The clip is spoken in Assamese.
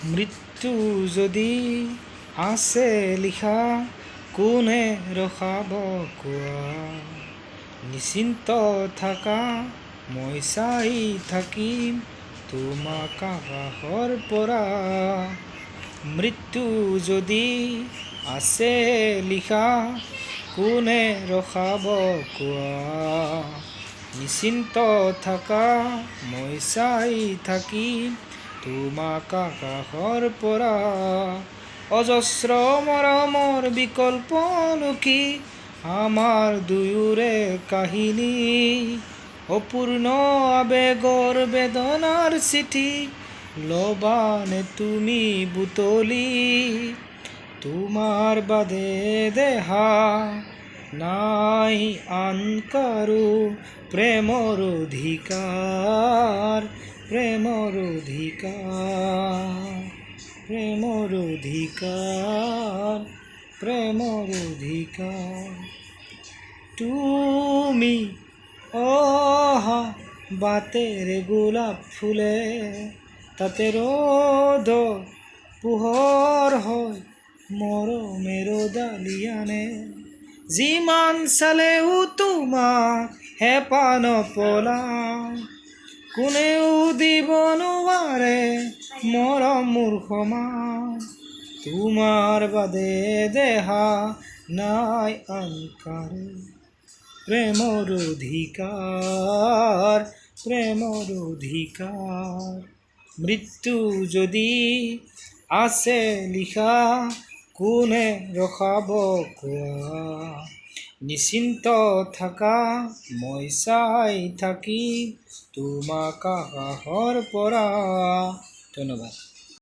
মৃত্যু যদি আছে লিখা কোনে ৰখাব কোৱা নিশ্চিন্ত থাকা মই চাই থাকিম তোমাক আকাশৰ পৰা মৃত্যু যদি আছে লিখা কোনে ৰখাব কোৱা নিশ্চিন্ত থাকা মই চাই থাকিম তোমাক আকাশৰ পৰা অজস্ৰ মৰমৰ বিকল্প লুকি আমাৰ দুয়োৰে কাহিনী অপূৰ্ণ আবেগৰ বেদনাৰ চিঠি লবানে তুমি বুটলি তোমাৰ বাদে দেহা নাই আন কাৰো প্ৰেমৰ অধিকাৰ প্ৰেমৰ অধিকাৰ প্ৰেমৰ অধিকাৰ প্ৰেমৰ অধিকাৰ তুমি অহা বাটেৰে গোলাপ ফুলে তাতে ৰ'দ পোহৰ হয় মৰমেৰ ডালিয়ানে যিমান চালেও তোমাক হেঁপাহ নপলায় কোনেও দিব নোৱাৰে মৰম মোৰ সমান তোমাৰ বাদে দেহা নাই আন কাৰো প্ৰেমৰ অধিকাৰ প্ৰেমৰ অধিকাৰ মৃত্যু যদি আছে লিখা কোনে ৰখাব কোৱা নিশ্চিন্ত থাকা মই চাই থাকিম তোমাক আকাশৰ পৰা ধন্যবাদ।